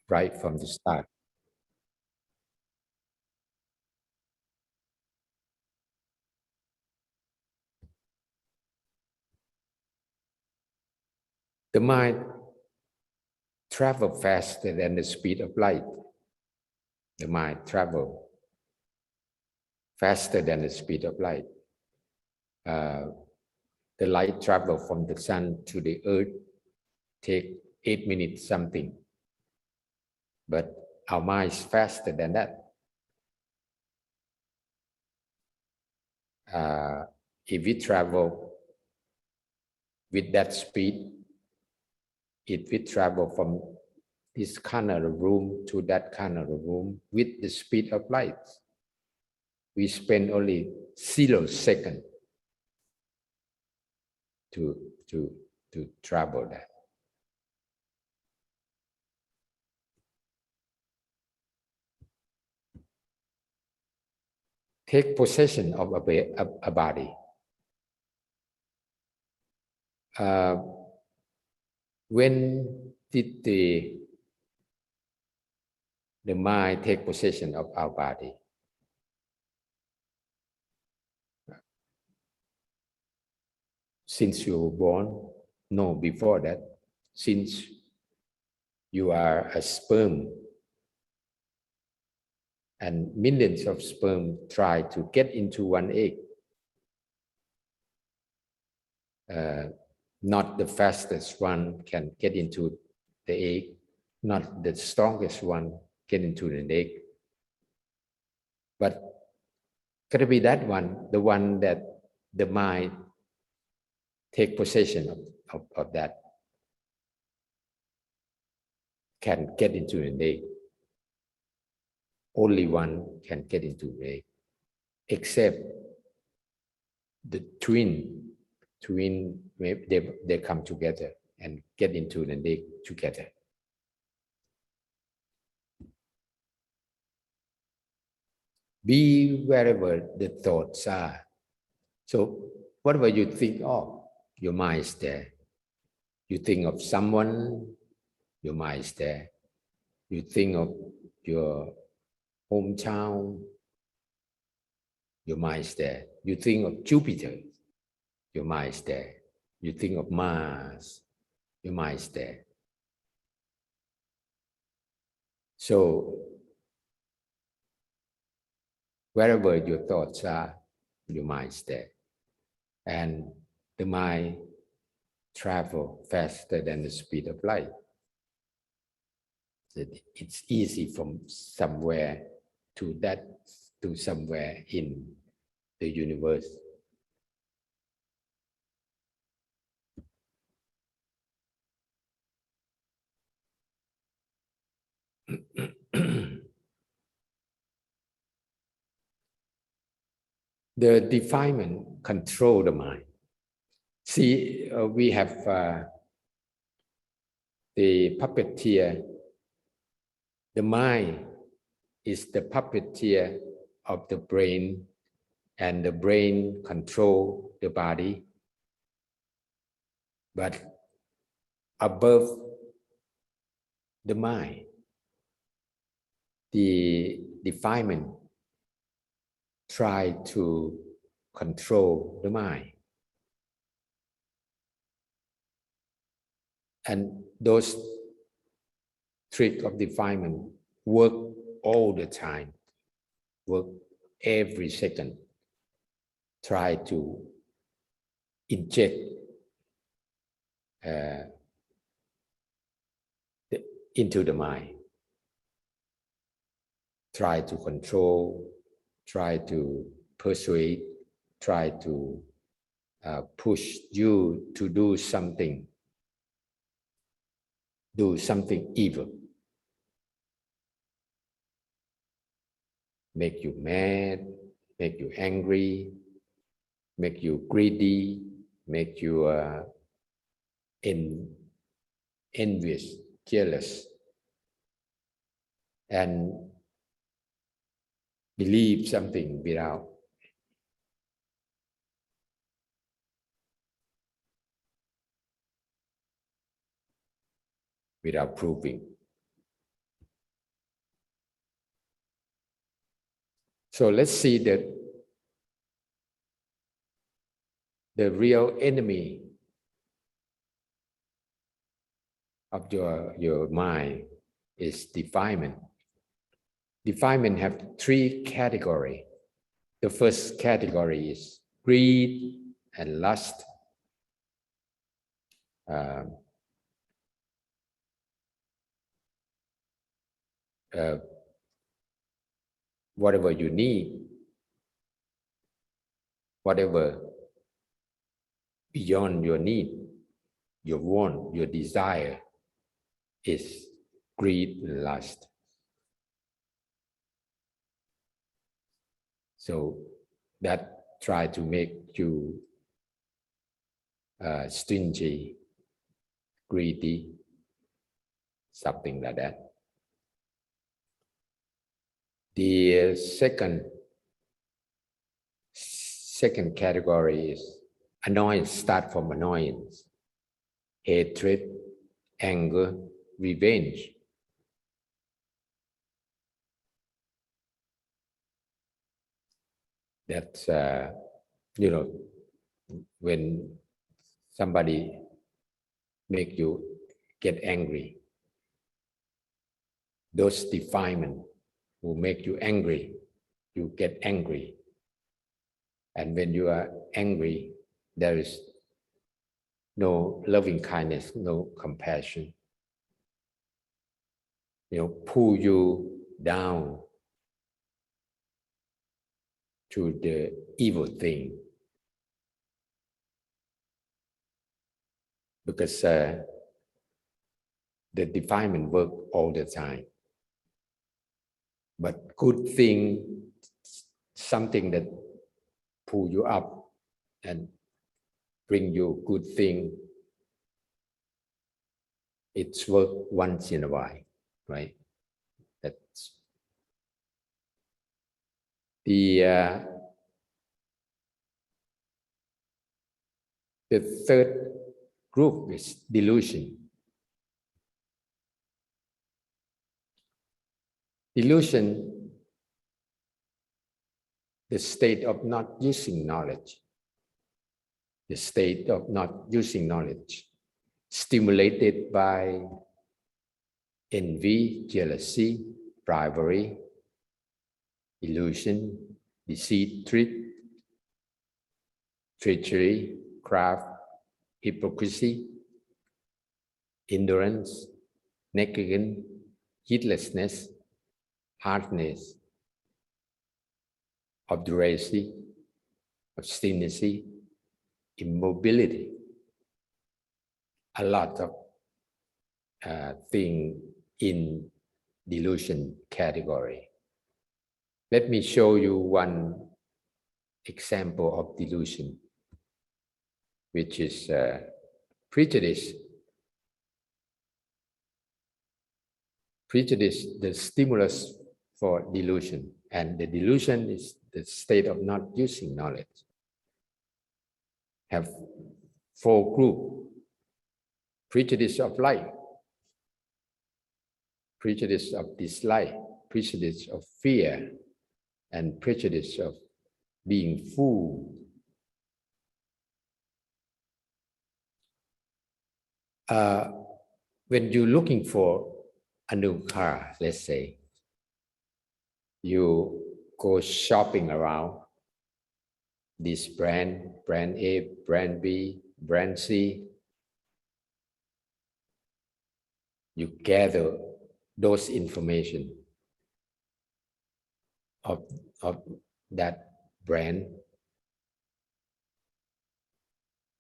right from the start. The mind travels faster than the speed of light. The mind travels faster than the speed of light. The light travel from the sun to the earth take 8 minutes something. But our mind is faster than that. If we travel with that speed, if we travel from this kind of room to that kind of room with the speed of light, we spend only 0 seconds to travel that. Take possession of a body. When did the mind take possession of our body? Since you were born? No, before that. Since you are a sperm and millions of sperm try to get into one egg. Not the fastest one can get into the egg, not the strongest one get into the egg. But could it be that one, the one that the mind take possession of that, can get into an egg? Only one can get into the egg, except the twin, they come together and get into the egg together. Be wherever the thoughts are. So whatever you think of, your mind is there. You think of someone, your mind is there. You think of your hometown, your mind is there. You think of Jupiter, your mind is there. You think of Mars, your mind is there. So wherever your thoughts are, your mind is there. And the mind travels faster than the speed of light. It's easy from somewhere to somewhere in the universe. The defilement control the mind. See, we have the puppeteer. The mind is the puppeteer of the brain, and the brain control the body. But above the mind, the defilement try to control the mind. And those tricks of defilement work all the time, work every second, try to inject into the mind, try to control, try to persuade, try to push you to do something evil, make you mad, make you angry, make you greedy, make you envious, jealous, and believe something without proving. So let's see the real enemy of your mind is defilement. Defilement have three categories. The first category is greed and lust. Whatever you need, whatever beyond your need, your want, your desire is greed and lust. So that try to make you stingy, greedy, something like that. The second category is annoyance, start from annoyance, hatred, anger, revenge. That's, when somebody make you get angry, those defilement will make you angry, you get angry. And when you are angry, there is no loving kindness, no compassion. Pull you down to the evil thing. Because the defilement work all the time. But good thing, something that pull you up and bring you good thing, it's work once in a while, right? That's the third group is delusion. Delusion, the state of not using knowledge. The state of not using knowledge, stimulated by envy, jealousy, rivalry, illusion, deceit, treachery, craft, hypocrisy, ignorance, negligence, heedlessness, hardness, obduracy, obstinacy, immobility. A lot of things in delusion category. Let me show you one example of delusion, which is prejudice. Prejudice, the stimulus for delusion, and the delusion is the state of not using knowledge. Have four groups: prejudice of like, prejudice of dislike, prejudice of fear, and prejudice of being fooled. When you're looking for a new car, let's say, you go shopping around this brand, brand A, brand B, brand C. You gather those information of that brand.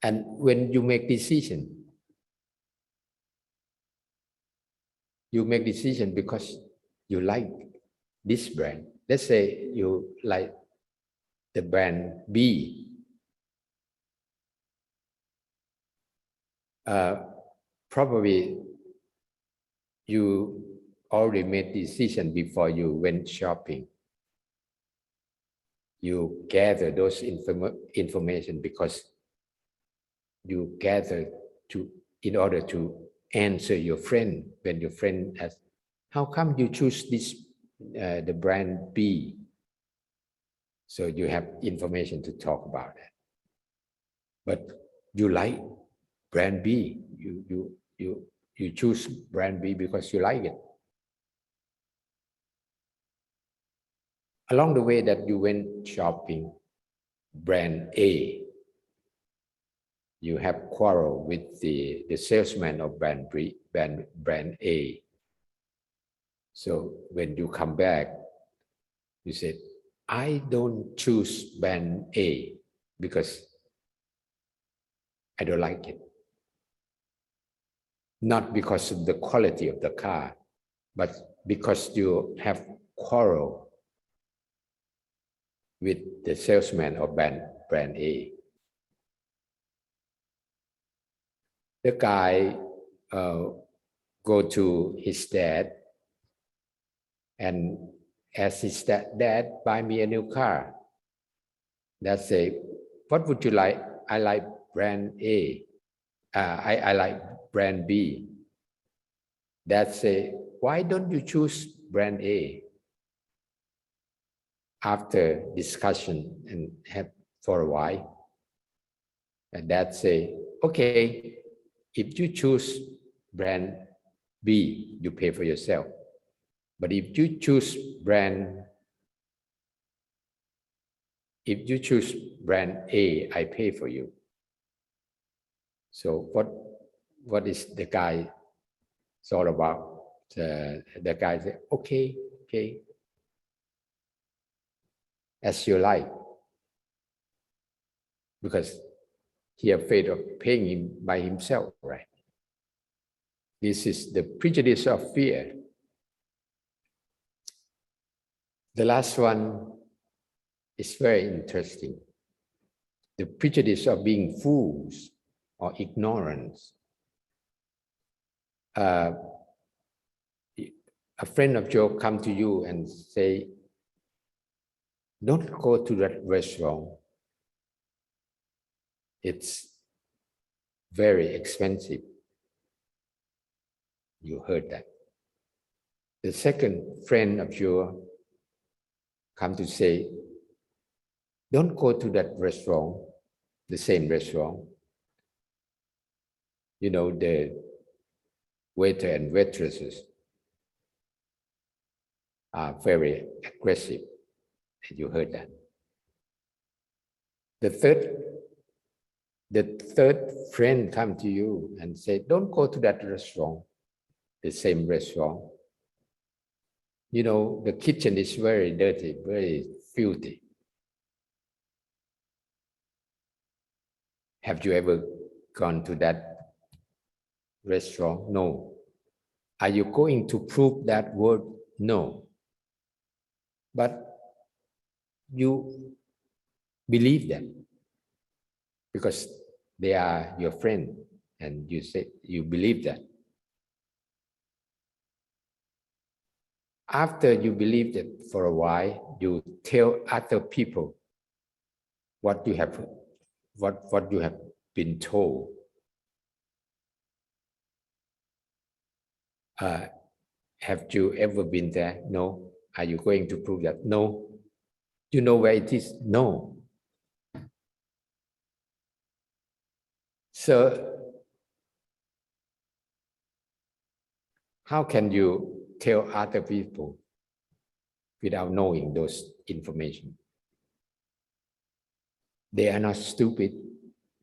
And when you make decision, because you like this brand. Let's say you like the brand B. Probably you already made decision before you went shopping. You gather those information because you gather in order to answer your friend when your friend asks, how come you choose this the brand B? So you have information to talk about it. But you like brand B. You choose brand B because you like it. Along the way that you went shopping, brand A, you have quarrel with the salesman of brand A. So when you come back, you said, I don't choose brand A because I don't like it. Not because of the quality of the car, but because you have quarrel with the salesman of brand A. The guy go to his dad and ask his dad, buy me a new car. Dad say, what would you like? I like brand A. I like brand B. Dad say, why don't you choose brand A? After discussion and have for a while, and Dad say, okay, if you choose brand B, you pay for yourself. But if you choose brand A, I pay for you. So what is the guy all about? The guy said, okay, as you like, because he afraid of paying him by himself, right? This is the prejudice of fear. The last one is very interesting. The prejudice of being fools or ignorance. A friend of yours come to you and say, don't go to that restaurant. It's very expensive. You heard that. The second friend of yours come to say, don't go to that restaurant, the same restaurant. You know, the waiter and waitresses are very aggressive. You heard that. The third friend come to you and say, don't go to that restaurant, the same restaurant. You know, the kitchen is very dirty, very filthy. Have you ever gone to that restaurant? No. Are you going to prove that word? No. But you believe them because they are your friend and you say you believe that. After you believe it for a while, you tell other people what you have been told. Have you ever been there? No. Are you going to prove that? No. You know where it is? No. So how can you tell other people without knowing those information? They are not stupid.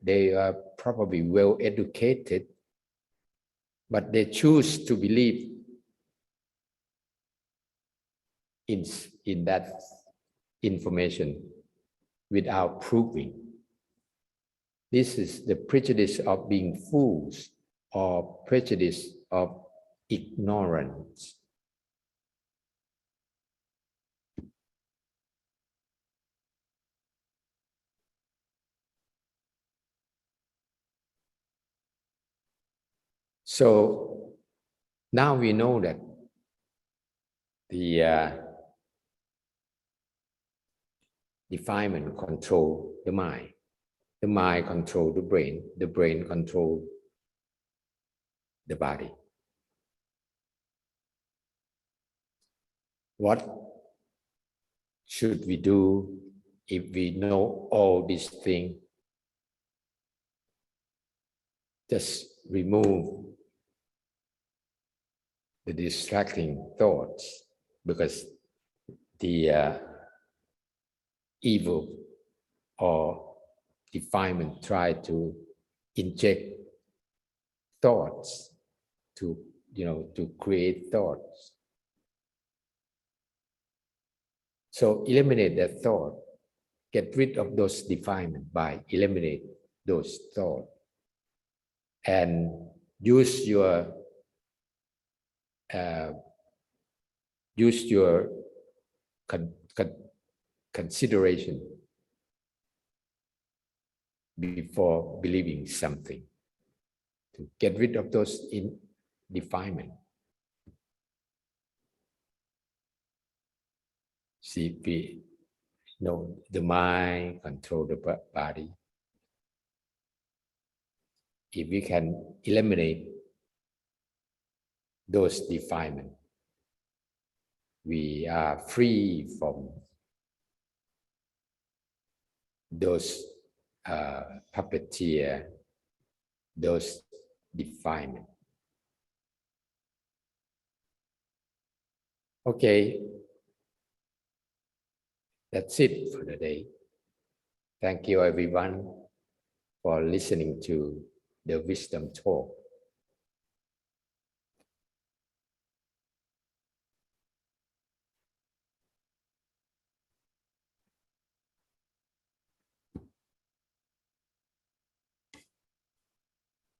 They are probably well educated, but they choose to believe in that information without proving. This is the prejudice of being fools or prejudice of ignorance. So now we know that the defilement control the mind control the brain control the body. What should we do if we know all these things, just remove the distracting thoughts, because the evil or defilement try to inject thoughts to create thoughts. So eliminate that thought. Get rid of those defilement by eliminate those thoughts, and use your consideration before believing something to get rid of those defilement. See, we know the mind control the body. If we can eliminate those defilement, we are free from those puppeteer, those defilement. Okay, that's it for the day. Thank you everyone for listening to the wisdom talk.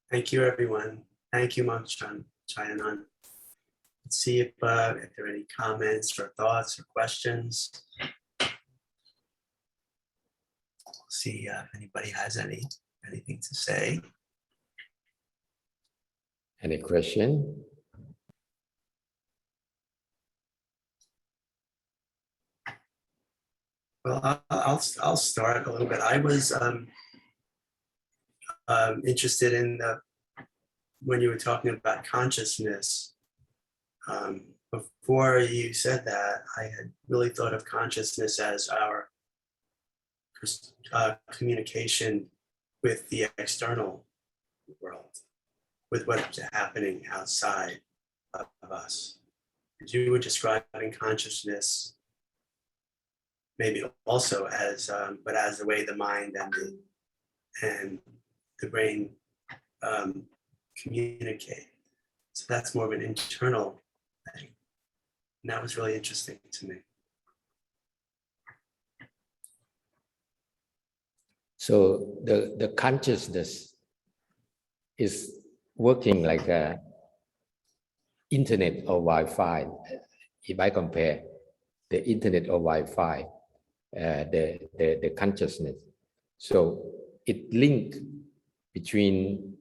Thank you, everyone. Thank you, Monk Chayanon. Let's see if there are any comments or thoughts or questions. See if anybody has anything to say. Any question? Well, I'll start a little bit. I was interested in when you were talking about consciousness. Before you said that, I had really thought of consciousness as our communication with the external world, with what's happening outside of us. You were describing consciousness maybe also as, but as the way the mind and the brain communicate. So that's more of an internal thing. And that was really interesting to me. So the consciousness is working like a internet or Wi-Fi. If I compare the internet or Wi-Fi, the consciousness, so it links between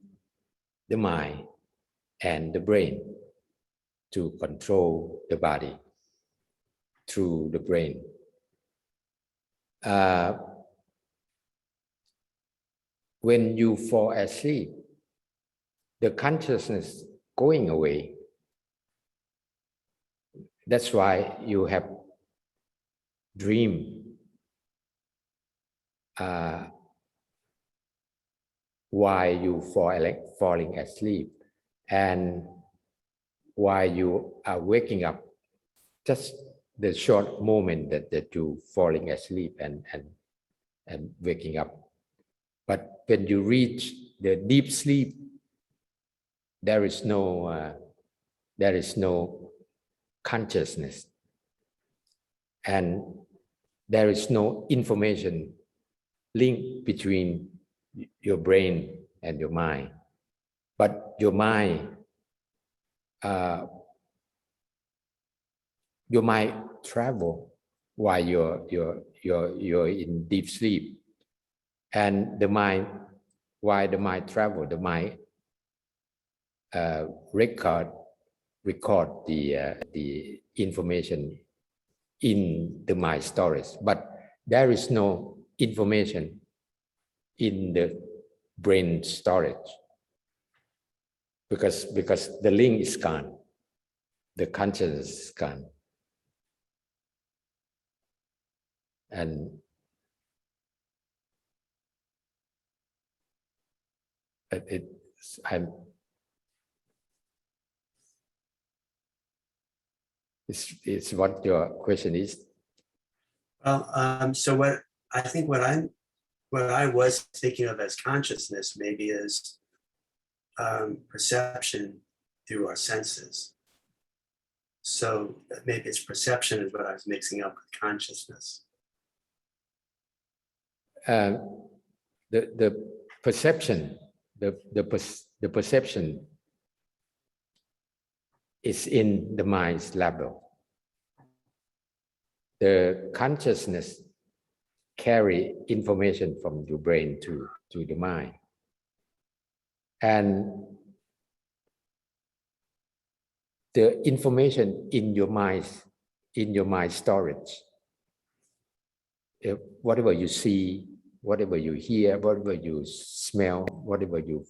the mind and the brain to control the body through the brain. When you fall asleep, the consciousness going away. That's why you have dream while you falling asleep, and while you are waking up, just the short moment that you falling asleep and waking up. But when you reach the deep sleep, there is no consciousness, and there is no information link between your brain and your mind. But your mind travel while you're in deep sleep, and while the mind travel, the mind record the information in the mind storage, but there is no information in the brain storage, because the link is gone, the consciousness is gone. And it's what your question is. Well, so what I was thinking of as consciousness maybe is perception through our senses. So maybe it's perception is what I was mixing up with consciousness. The perception, the perception is in the mind's level. The consciousness carry information from your brain to the mind. And the information in your mind storage, whatever you see, whatever you hear, whatever you smell, whatever you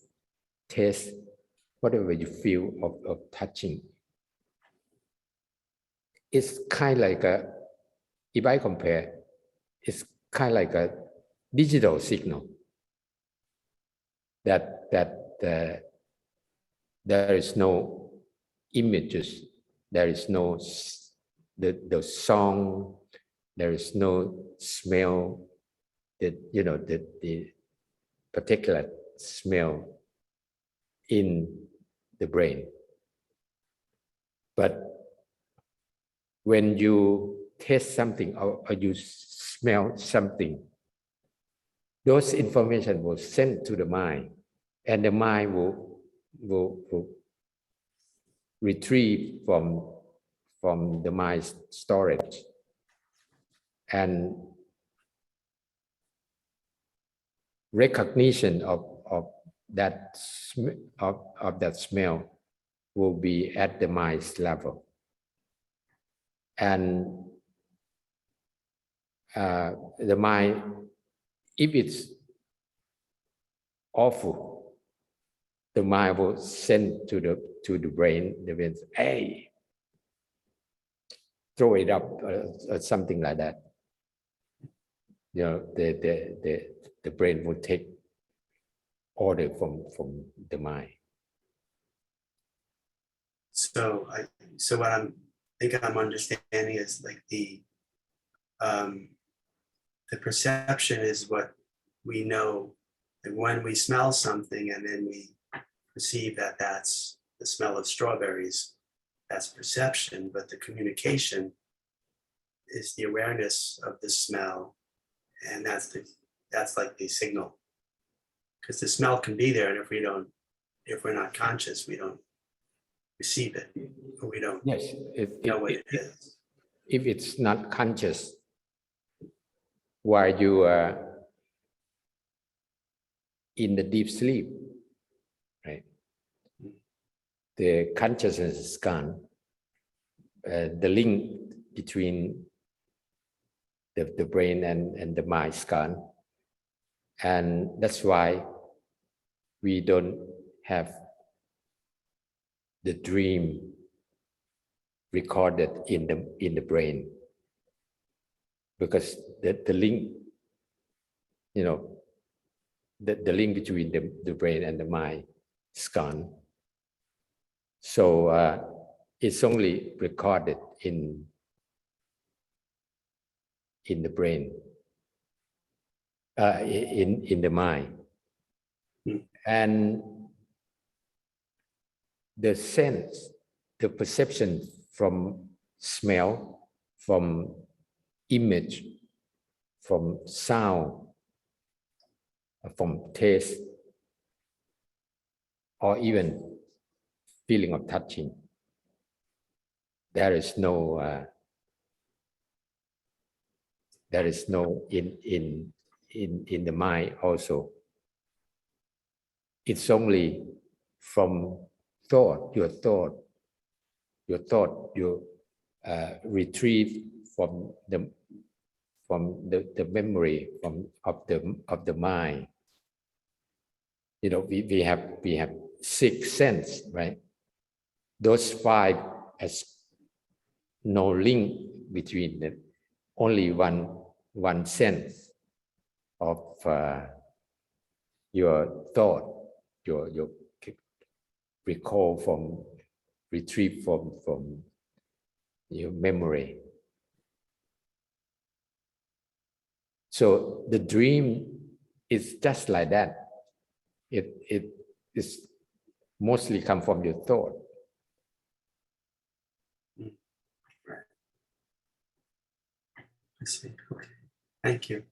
taste, whatever you feel of touching, it's kind of like a, if I compare, it's kind of like a digital signal that there is no images, there is no the song, there is no smell, the particular smell in the brain. But when you taste something or you smell something, those information will send to the mind, and the mind will retrieve from the mind's storage and recognition of that smell will be at the mind's level. And the mind, if it's awful, the mind will send to the brain. The brain says, hey, throw it up, or something like that. The brain will take order from the mind. So what I'm understanding is like the perception is what we know, and when we smell something and then we perceive that that's the smell of strawberries, that's perception, but the communication is the awareness of the smell, and that's like the signal, because the smell can be there, and if we're not conscious, we don't receive it, or we don't know what it is. If it's not conscious, while you are in the deep sleep, right? The consciousness is gone. The link between the brain and the mind is gone. And that's why we don't have the dream recorded in the brain, because the link, the link between the brain and the mind is gone. So it's only recorded in the brain, in the mind. And the sense, the perception from smell, from image, from sound, from taste, or even feeling of touching, there is no in the mind also. It's only from thought, your thought you retrieve from the memory of the mind. We have 6 senses, right? Those 5 has no link between them. Only one sense of your thought your recall from retrieve from your memory. So the dream is just like that. It is mostly come from your thought. Right. I see. Okay. Thank you.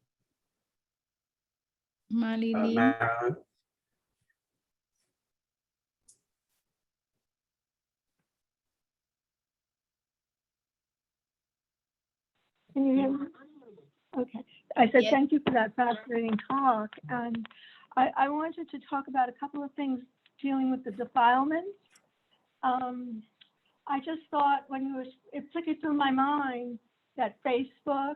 Marilyn, Marilyn? Can you hear me? Okay. I said, Yes. thank you for that fascinating talk. And I wanted to talk about a couple of things dealing with the defilements. I just thought when you were, it flickered through my mind that Facebook,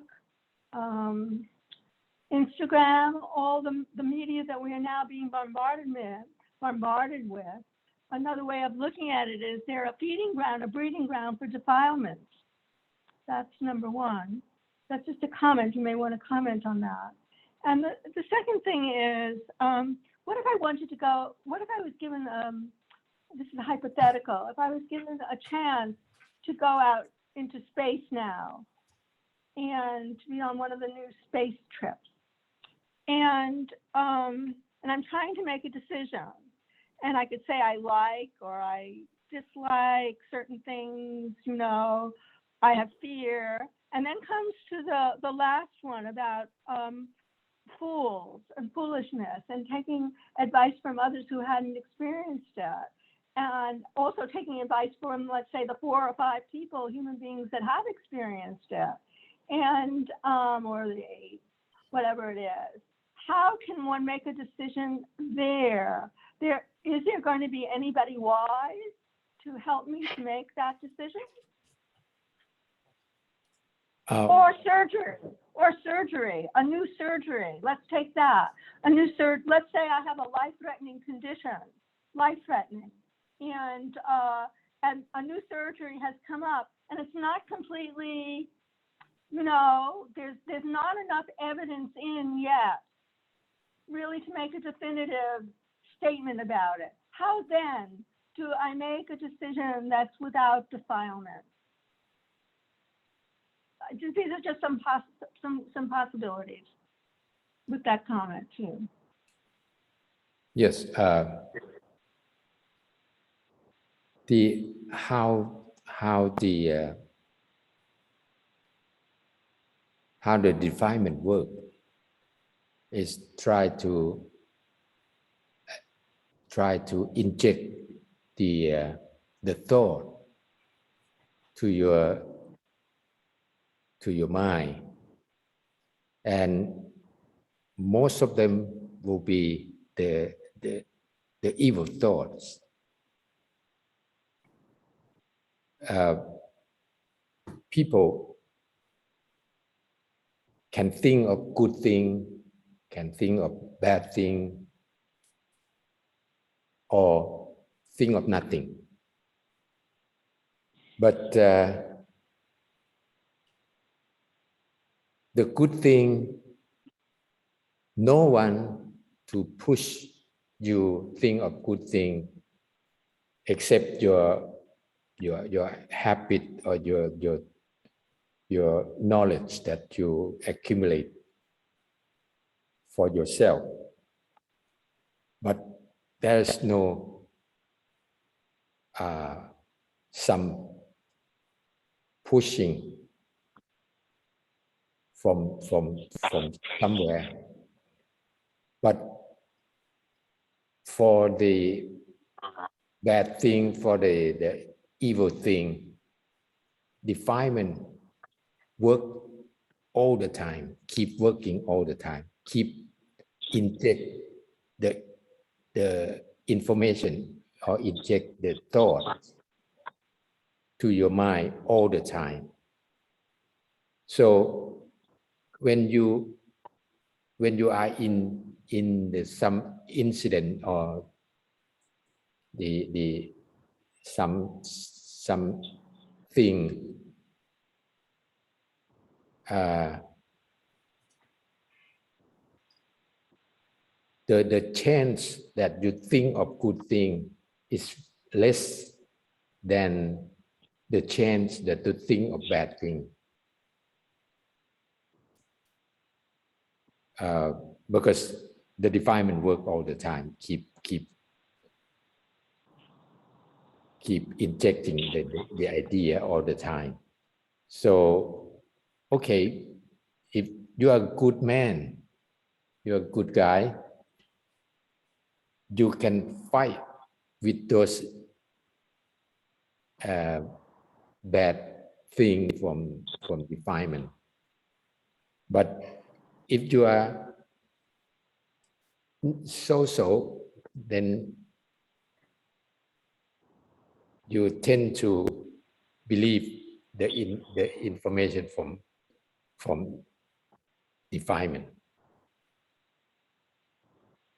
Instagram, all the media that we are now being bombarded with, another way of looking at it is they're a feeding ground, a breeding ground for defilements. That's number one. That's just a comment. You may want to comment on that. And the second thing is, what if I wanted to go, what if I was given, this is hypothetical, if I was given a chance to go out into space now and to be on one of the new space trips. And I'm trying to make a decision. And I could say I like or I dislike certain things, you know, I have fear. And then comes to the last one about fools and foolishness and taking advice from others who hadn't experienced it. And also taking advice from, let's say, the 4 or 5 people, human beings that have experienced it. And, or the 8, whatever it is. How can one make a decision there? Is there going to be anybody wise to help me to make that decision? Or surgery, a new surgery. Let's take that. Let's say I have a life-threatening condition, life-threatening, and a new surgery has come up, and it's not completely, you know, there's not enough evidence in yet, really, to make a definitive statement about it. How then do I make a decision that's without defilement? These are just some possibilities with that comment too. Yes. How the defilement work is try to inject the thought to your mind, and most of them will be the evil thoughts. People can think of good thing, can think of bad thing, or think of nothing. But the good thing, no one to push you think of good thing except your habit or your knowledge that you accumulate for yourself. But there's no some pushing from somewhere. But for the bad thing, for the evil thing, defilement work all the time, keep working all the time, keep inject the information or inject the thought to your mind all the time. So when you are in some incident or something the chance that you think of good thing is less than the chance that you think of bad thing. Because the defilement work all the time, keep injecting the idea all the time. So, okay, if you are a good man, you're a good guy, you can fight with those bad things from defilement. But if you are so, then you tend to believe the information from defilement,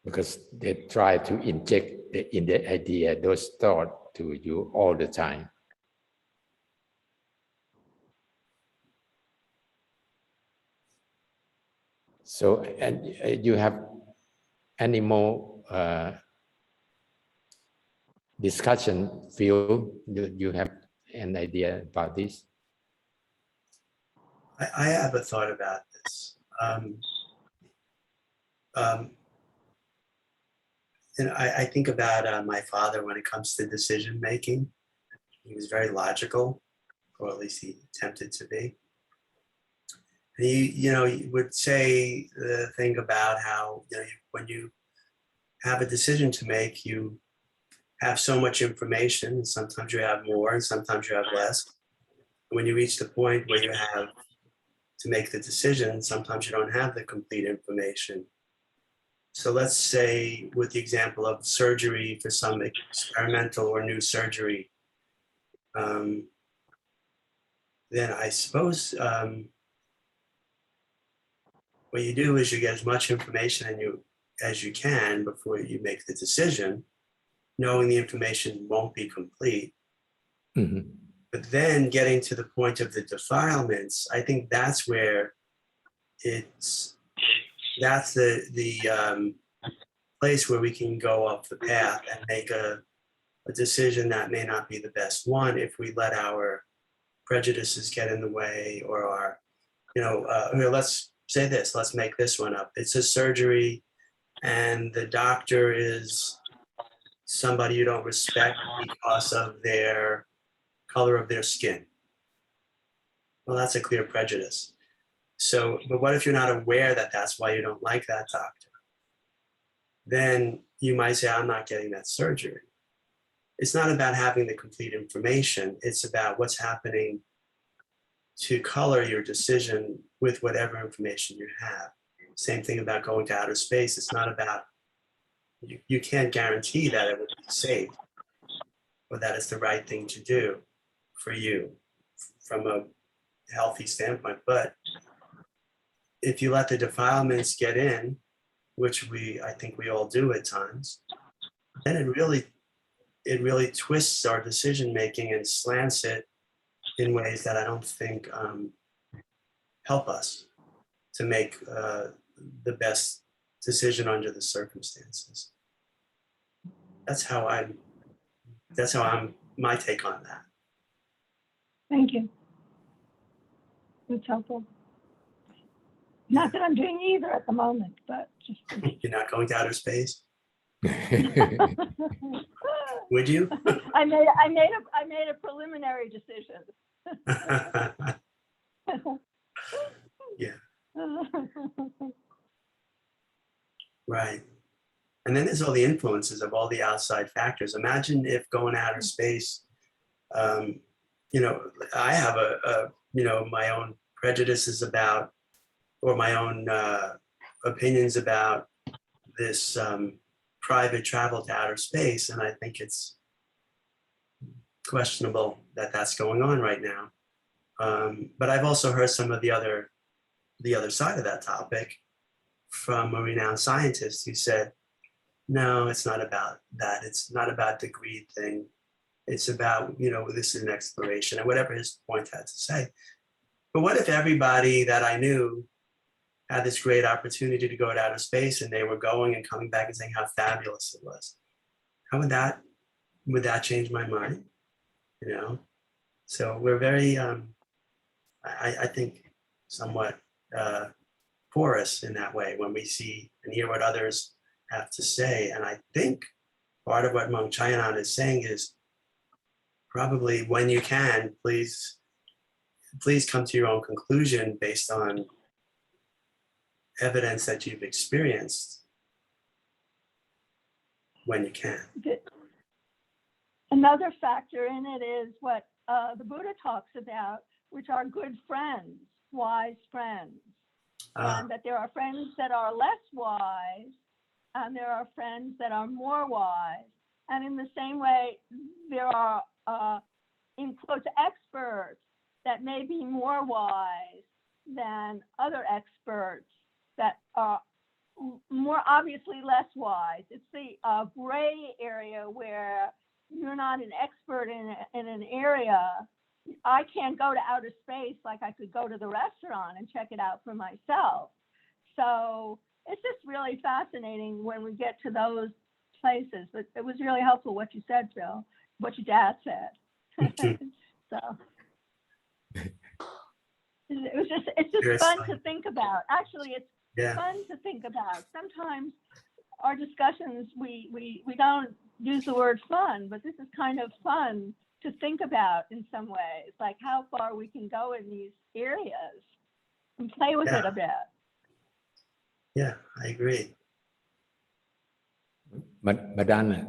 because they try to inject in the idea those thoughts to you all the time. So, and you have any more discussion, Phil? You have an idea about this? I have a thought about this. And I think about my father when it comes to decision making. He was very logical, or at least he attempted to be. And he would say the thing about how, when you have a decision to make, you have so much information. Sometimes you have more, and sometimes you have less. When you reach the point where you have to make the decision, sometimes you don't have the complete information. So let's say, with the example of surgery for some experimental or new surgery, then I suppose what you do is you get as much information as you can before you make the decision, knowing the information won't be complete. Mm-hmm. But then getting to the point of the defilements, I think that's where that's the place where we can go off the path and make a decision that may not be the best one if we let our prejudices get in the way, or our, let's say this, let's make this one up. It's a surgery and the doctor is somebody you don't respect because of their color of their skin. Well, that's a clear prejudice. So, but what if you're not aware that that's why you don't like that doctor? Then you might say, I'm not getting that surgery. It's not about having the complete information. It's about what's happening to color your decision with whatever information you have. Same thing about going to outer space. It's not about, you can't guarantee that it will be safe or that it's the right thing to do for you from a healthy standpoint. But if you let the defilements get in, which I think we all do at times, then it really twists our decision making and slants it in ways that I don't think help us to make the best decision under the circumstances. That's how I'm my take on that. Thank you. That's helpful. Not that I'm doing either at the moment, but just. You're not going to outer space? Would you? I made a preliminary decision. Yeah. Right. And then there's all the influences of all the outside factors. Imagine if going to outer space, I have my own prejudices about, or my own opinions about this private travel to outer space. And I think it's questionable that that's going on right now. But I've also heard some of the other side of that topic from a renowned scientist who said, no, it's not about that. It's not about the greed thing. It's about, this is an exploration, and whatever his point had to say. But what if everybody that I knew had this great opportunity to go to outer space, and they were going and coming back and saying how fabulous it was. How would that change my mind? You know, so we're very, I think, somewhat porous in that way when we see and hear what others have to say. And I think part of what Monk Chayanon is saying is probably when you can, please come to your own conclusion based on evidence that you've experienced when you can. Another factor in it is what the Buddha talks about, which are good friends, wise friends. And that there are friends that are less wise, and there are friends that are more wise. And in the same way, there are, in quotes, experts that may be more wise than other experts that are more obviously less wise. It's the gray area where you're not an expert in an area. I can't go to outer space like I could go to the restaurant and check it out for myself. So it's just really fascinating when we get to those places. But it was really helpful what you said, Phil, what your dad said. So it's just fun to think about. Actually, it's fun to think about. Sometimes our discussions, we don't use the word fun, but this is kind of fun to think about in some ways, like how far we can go in these areas and play with it a bit. Yeah, I agree. Madonna,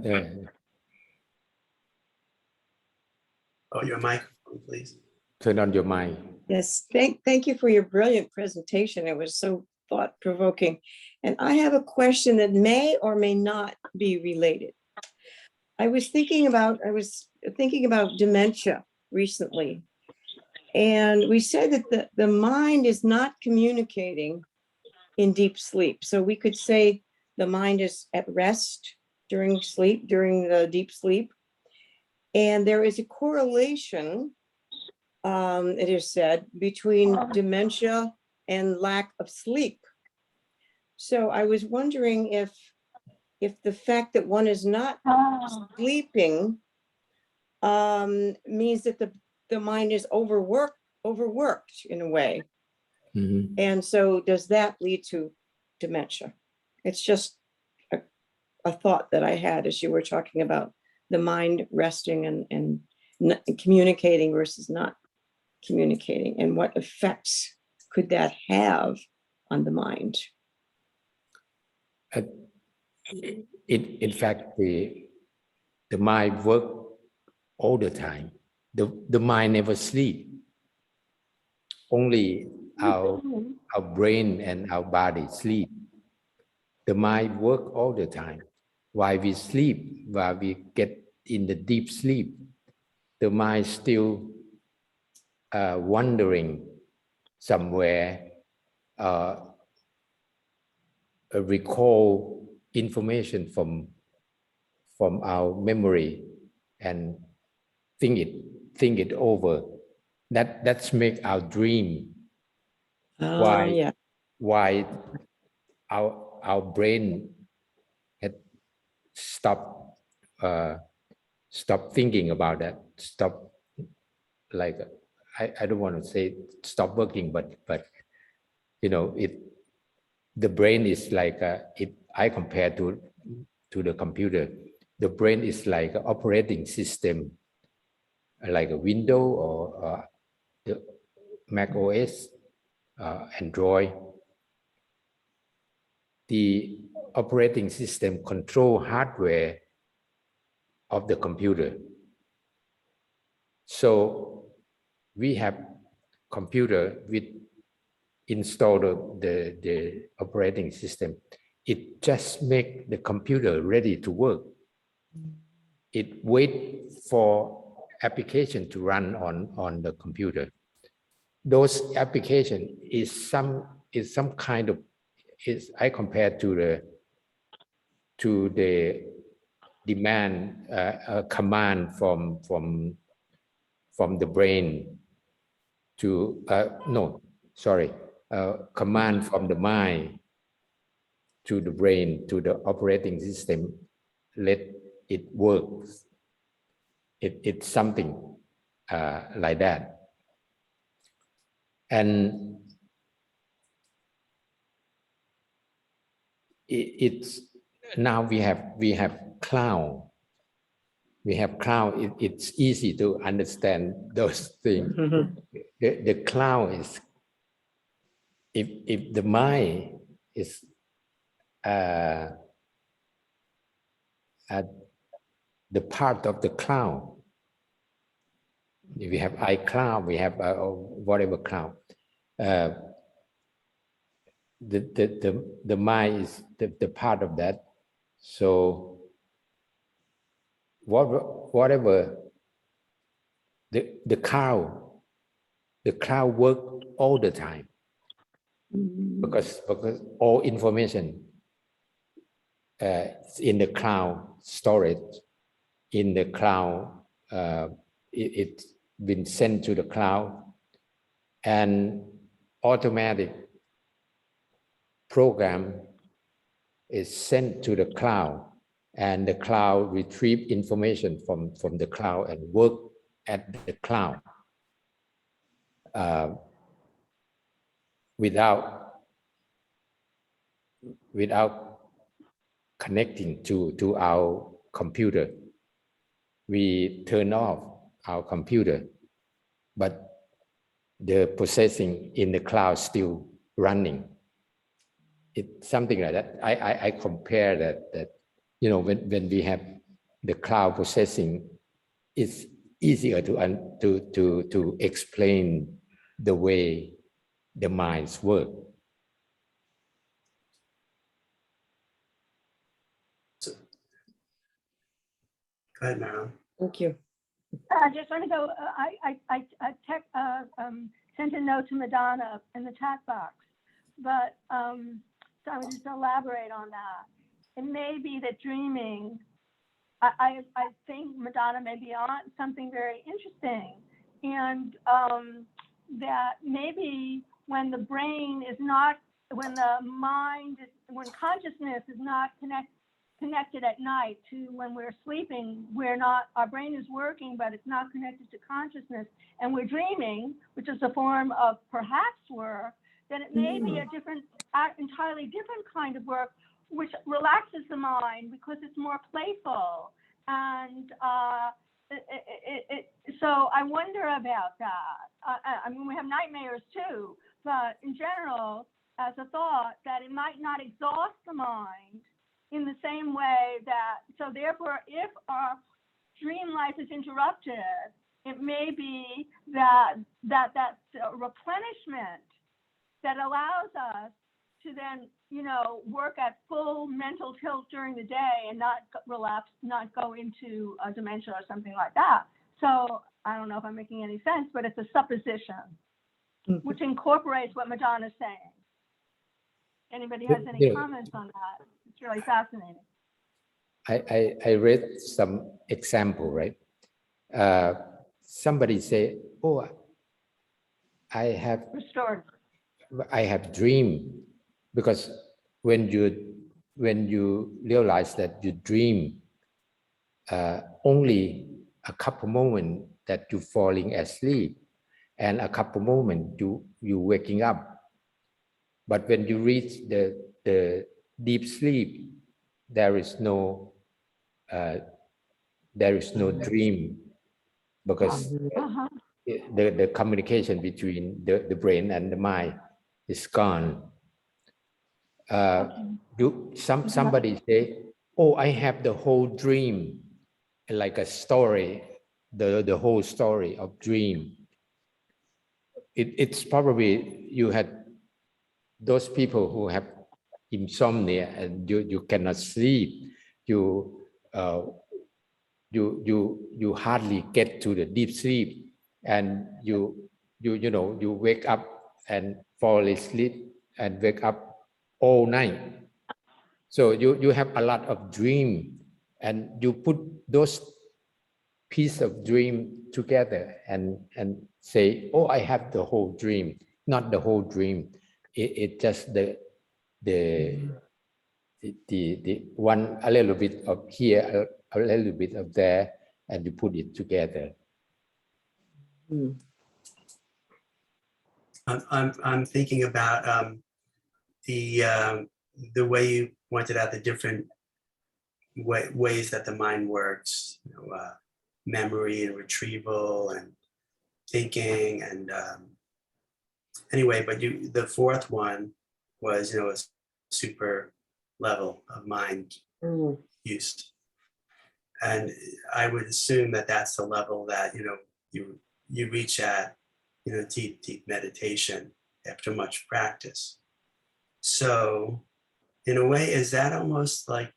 oh, your microphone, please. turn on your mic. Yes, thank you for your brilliant presentation. It was so thought-provoking. And I have a question that may or may not be related. I was thinking about dementia recently. And we said that the mind is not communicating in deep sleep. So we could say the mind is at rest during sleep, during the deep sleep. And there is a correlation, it is said, between dementia and lack of sleep. So I was wondering if the fact that one is not sleeping means that the mind is overworked in a way. Mm-hmm. And so does that lead to dementia? It's just a thought that I had as you were talking about the mind resting and communicating versus not communicating, and what effects could that have on the mind? In fact, the mind work all the time. The mind never sleep. Only our brain and our body sleep. The mind work all the time. While we sleep, while we get in the deep sleep, the mind still wandering somewhere, recall information from our memory and think it over. That's make our dream. Why our brain had stop thinking about that, stop, like, I don't want to say stop working, but you know, the brain is like I compare to the computer. The brain is like an operating system, like a Windows or the Mac OS, Android. The operating system control hardware of the computer. So we have computer with installed the operating system. It just make the computer ready to work. It wait for application to run on the computer. Those application is some kind of, I compare to the demand command from the brain to command from the mind to the brain, to the operating system, let it work. It's something like that. And it's now we have cloud. We have cloud. It's easy to understand those things. The cloud is, if the mind is the part of the cloud. If we have iCloud, we have whatever cloud. The mind is the part of that. So whatever the cloud work all the time, because all information in the cloud storage, in the cloud, it's been sent to the cloud, and automatic program is sent to the cloud, and the cloud retrieve information from the cloud and work at the cloud without connecting to our computer. We turn off our computer, but the processing in the cloud still running. It's something like that. I compare that when we have the cloud processing, it's easier to explain the way the minds work. Go ahead, Marilyn. Thank you. I just want to go, I sent a note to Madonna in the chat box, but so I would just elaborate on that. It may be that dreaming, I think Madonna may be on something very interesting, and that maybe when the brain is not, when the mind, when consciousness is not connected at night to when we're sleeping, our brain is working, but it's not connected to consciousness, and we're dreaming, which is a form of perhaps work, then it may be a different, entirely different kind of work, which relaxes the mind because it's more playful. And so I wonder about that. I mean, we have nightmares too, but in general, as a thought, that it might not exhaust the mind in the same way that, so therefore, if our dream life is interrupted, it may be that replenishment that allows us to then, work at full mental tilt during the day and not relapse, not go into a dementia or something like that. So I don't know if I'm making any sense, but it's a supposition, which incorporates what Madonna's saying. Anybody has any comments on that? It's really fascinating. I read some example, right? Somebody say, "Oh, I have Restored. I have dream," because when you realize that you dream, only a couple moments that you falling asleep, and a couple moments you waking up. But when you reach the deep sleep, there is no dream, because the communication between the brain and the mind is gone. Somebody say, "Oh, I have the whole dream," like a story, the whole story of dream. It's probably you had those people who have insomnia and you cannot sleep. You hardly get to the deep sleep, and you wake up and fall asleep and wake up all night. So you have a lot of dream, and you put those piece of dream together and say, "Oh, I have the whole dream." Not the whole dream. it just the one a little bit of here, a little bit of there, and you put it together. I'm thinking about the way you pointed out the different ways that the mind works, memory and retrieval and thinking and anyway, but the fourth one was, a super level of mind use. And I would assume that that's the level that, you reach at, deep meditation after much practice. So in a way, is that almost like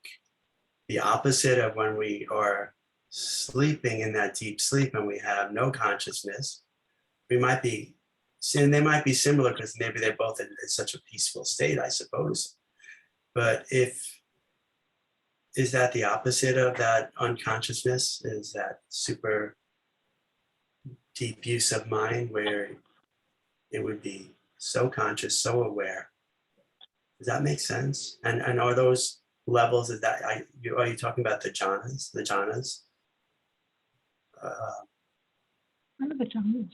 the opposite of when we are sleeping in that deep sleep and we have no consciousness? We might be, and they might be similar because maybe they're both in such a peaceful state, I suppose. But is that the opposite of that unconsciousness? Is that super deep use of mind where it would be so conscious, so aware? Does that make sense? And are those levels of that, are you talking about the jhanas? The jhanas? What are the jhanas?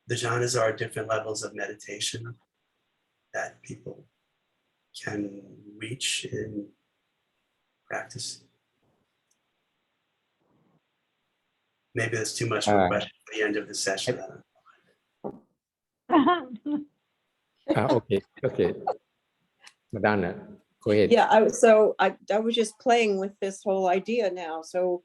The jhanas are different levels of meditation that people can reach in practice. Maybe that's too much of a question at the end of the session. Okay. Madonna, go ahead. Yeah, I was just playing with this whole idea now. So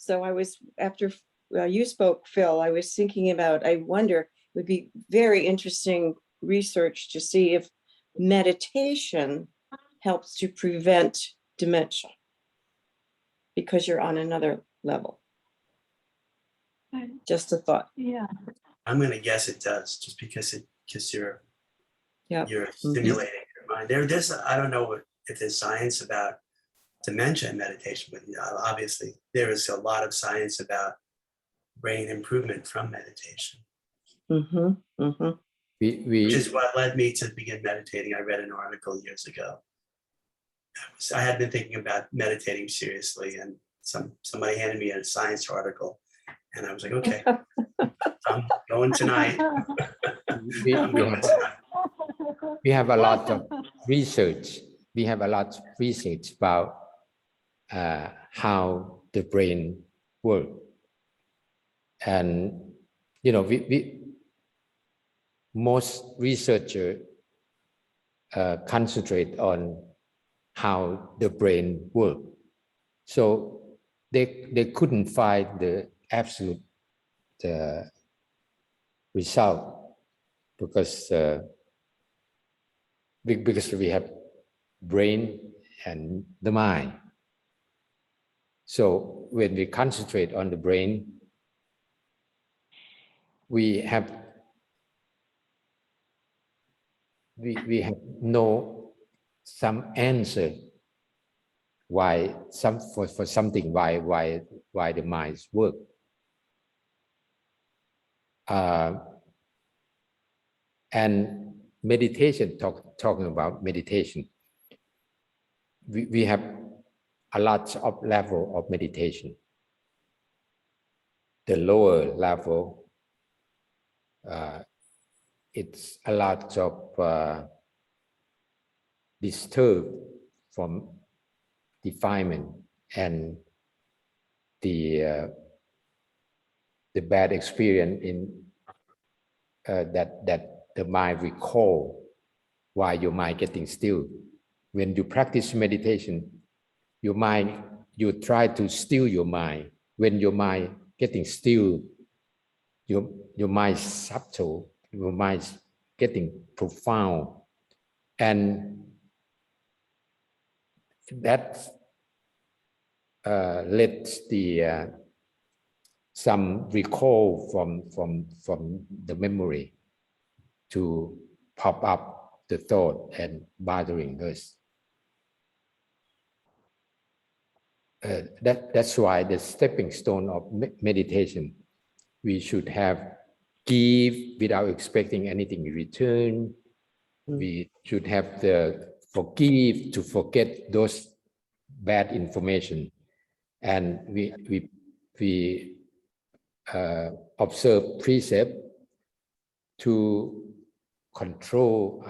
I was, after you spoke, Phil, I was thinking about, I wonder, it would be very interesting research to see if meditation helps to prevent dementia because you're on another level. Just a thought. Yeah. I'm going to guess it does, just because you're stimulating your mind. There's I don't know if there's science about dementia and meditation, but obviously there is a lot of science about brain improvement from meditation. Which is what led me to begin meditating. I read an article years ago. I had been thinking about meditating seriously, and somebody handed me a science article, and I was like, okay, I'm going tonight. We have a lot of research. We have a lot of research about how the brain works, and most researchers concentrate on how the brain works. So they couldn't find the absolute result because we have brain and the mind. So when we concentrate on the brain, we have no some answer why for something why the minds work. And meditation, talking about meditation, we have a lot of level of meditation. The lower level, it's a lot of disturbed from defilement and the bad experience in that the mind recall why your mind getting still. When you practice meditation, you try to still your mind. When your mind getting still, your mind subtle, your mind getting profound, and that lets the some recall from the memory to pop up the thought and bothering us. That's why the stepping stone of meditation, we should have give without expecting anything in return. Mm. We should have the forgive to forget those bad information, and we observe precept to control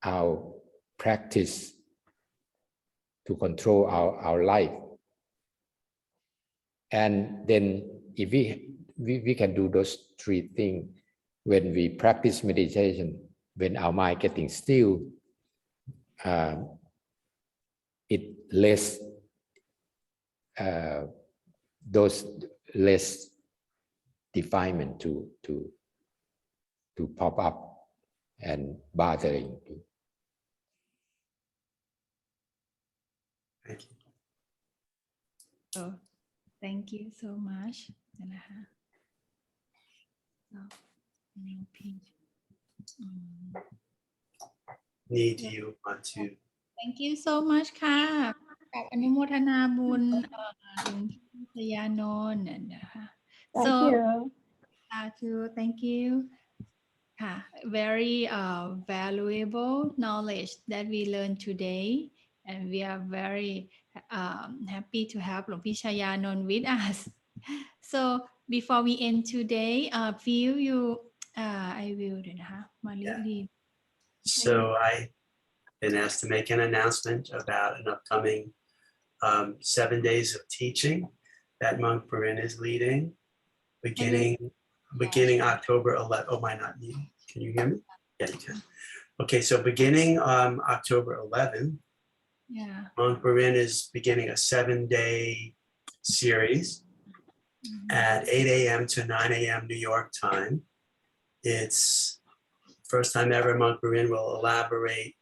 our practice, to control our life. And then if we can do those three things when we practice meditation, when our mind getting still, it less those less defilement to pop up and bothering you. Thank you. So thank you so much นะคะ So, new page. Need you want to Thank you so much ค่ะกับอนุโมทนาบุญหลวงพี่ชยานนท์นะคะ Thank So you. thank you ค่ะ very valuable knowledge that we learned today and we are very happy to have หลวงพี่ชยานนท์ with us. So before we end today, feel you I will เดี๋ยวนะคะมารีบ So I've been asked to make an announcement about an upcoming 7 days of teaching that Monk Parin is leading, beginning October 11th. Oh, am I not me? Can you hear me? Yeah, you can. Okay, so beginning October 11th, yeah. Monk Parin is beginning a 7-day series at 8 a.m. to 9 a.m. New York time. It's first time ever Monk Parin will elaborate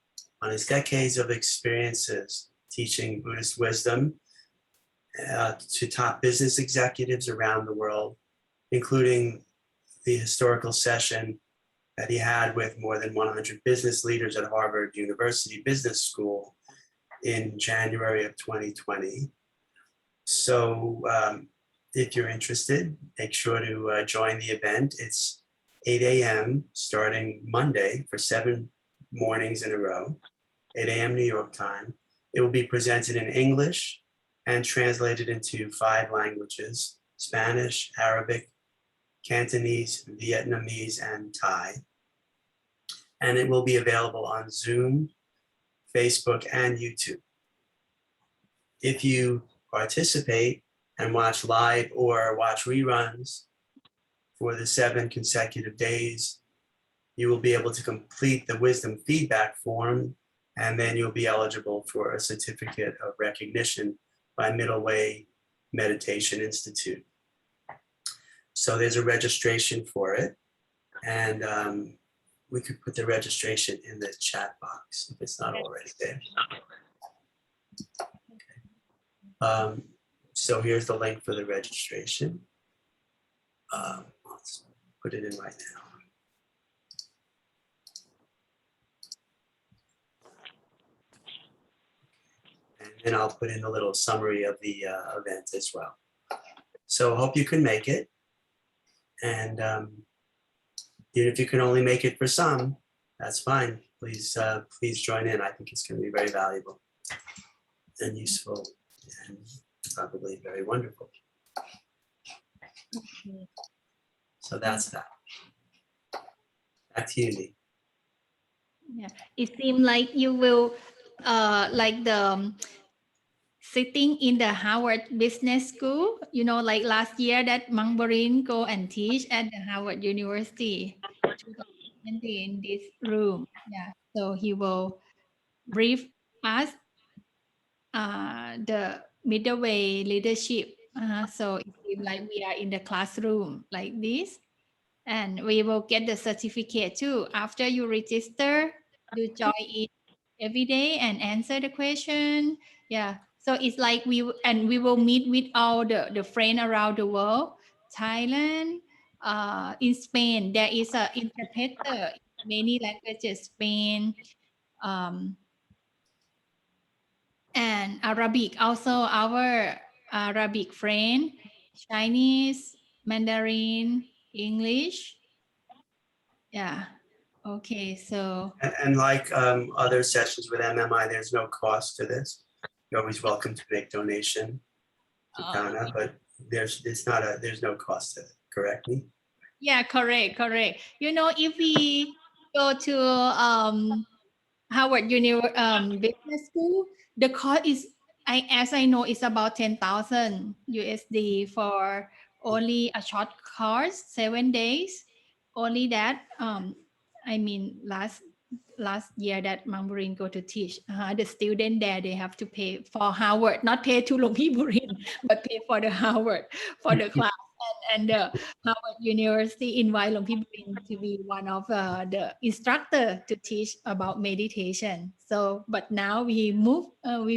on his decades of experiences teaching Buddhist wisdom to top business executives around the world, including the historical session that he had with more than 100 business leaders at Harvard University Business School in January of 2020. So if you're interested, make sure to join the event. It's 8 a.m. starting Monday for 7 mornings in a row, 8 a.m. New York time. It will be presented in English and translated into 5 languages: Spanish, Arabic, Cantonese, Vietnamese, and Thai. And it will be available on Zoom, Facebook, and YouTube. If you participate and watch live or watch reruns for the 7 consecutive days, you will be able to complete the wisdom feedback form, and then you'll be eligible for a certificate of recognition by Middle Way Meditation Institute. So there's a registration for it, and we could put the registration in the chat box if it's not already there. So here's the link for the registration. Let's put it in right now. And then I'll put in a little summary of the event as well. So hope you can make it. And even if you can only make it for some, that's fine. Please join in. I think it's going to be very valuable and useful and probably very wonderful. So that's that. Back to you, Lee. Yeah, it seems like you will like the sitting in the Harvard Business School, you know, like last year that Mang Borin go and teach at the Harvard University 2020 in this room. Yeah, so he will brief us the middle way leadership. So it seems like we are in the classroom like this. And we will get the certificate too. After you register, you join it every day and answer the question. Yeah. So it's like we will meet with all the friends around the world. Thailand, in Spain, there is an interpreter in many languages, Spain, and Arabic. Also our Arabic friend, Chinese, Mandarin, English. Yeah. Okay. So And like other sessions with MMI, there's no cost to this. You're always welcome to make donation to Ghana, but there's no cost to it, correct me? yeah, correct. You know, if we go to Harvard Business School, the cost is, as I know, is about 10,000 USD for only a short course, 7 days. Only that. I mean, last year that Mamburin go to teach, the student there, they have to pay for Harvard, not pay to Long Burin, but pay for the Harvard for the class. And the Harvard University invite Long Burin to be one of the instructor to teach about meditation. So, but now we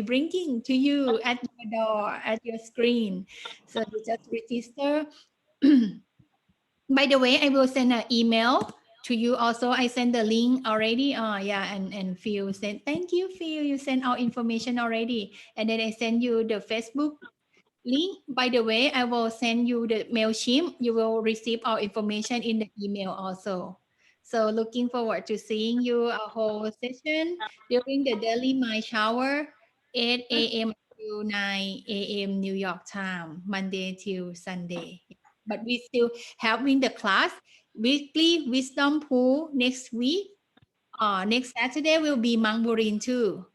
bringing to you at your door, at your screen. So you just register. By the way, I will send an email to you also. I sent the link already. Yeah, and Phil said, thank you, Phil. You sent our information already. And then I send you the Facebook link. By the way, I will send you the MailChimp. You will receive our information in the email also. So looking forward to seeing you a whole session during the daily My Shower, 8 a.m. to 9 a.m. New York time, Monday till Sunday. But we still having the class, weekly wisdom pool next week. Next Saturday will be Mangburin too.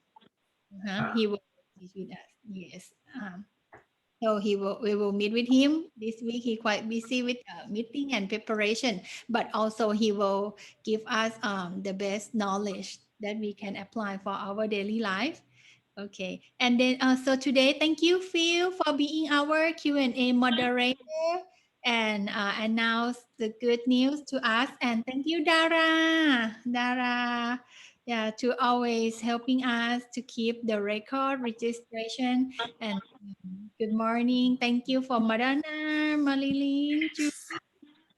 He will teach with us. Yes. So we will meet with him this week. He quite busy with meeting and preparation, but also he will give us the best knowledge that we can apply for our daily life. Okay, and then so today, thank you, Phil, for being our Q&A moderator and announce the good news to us. And thank you, Dara, yeah, to always helping us to keep the record registration. And good morning. Thank you for Madonna, Marilyn,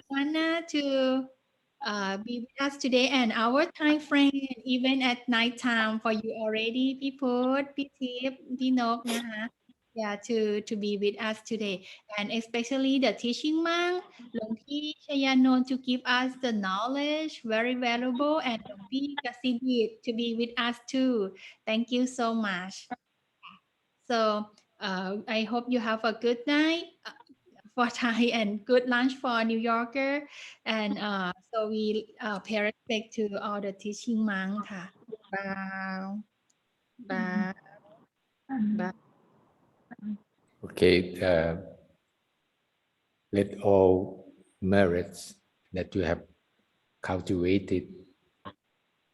Joanna to be with us today, and our time frame, even at night time for you already, people, Pitip, Dinok, yeah, to be with us today, and especially the teaching monk, Longpi Chayanon, to give us the knowledge, very valuable, and Longpi Kasidit to be with us too. Thank you so much. So I hope you have a good night for Thai and good lunch for New Yorker. And so we pay respect to all the teaching monk ค่ะ Bow. Bow. Bow. Okay, let all merits that you have cultivated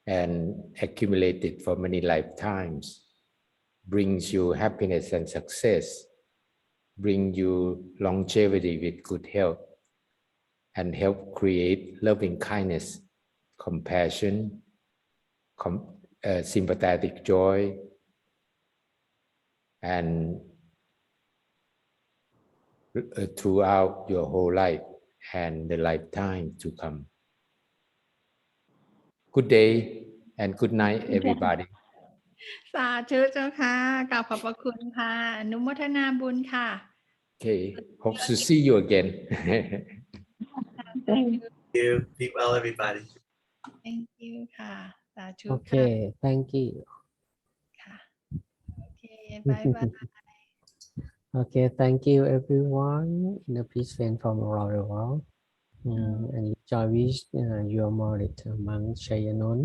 and accumulated for many lifetimes brings you happiness and success, bring you longevity with good health, and help create loving kindness, compassion, sympathetic joy, and throughout your whole life and the lifetime to come. Good day and good night, everybody. สาธุเจ้าค่ะกราบขอบพระคุณค่ะอนุโมทนาบุญค่ะ Okay, hope to see you again. Thank You be well, everybody. Thank you ค่ะ สาธุค่ะ Okay, thank you. ค่ะ โอเคบายบาย Okay, thank you everyone in the peace friend from around the world. And enjoy with your merit, Monk Chayanon.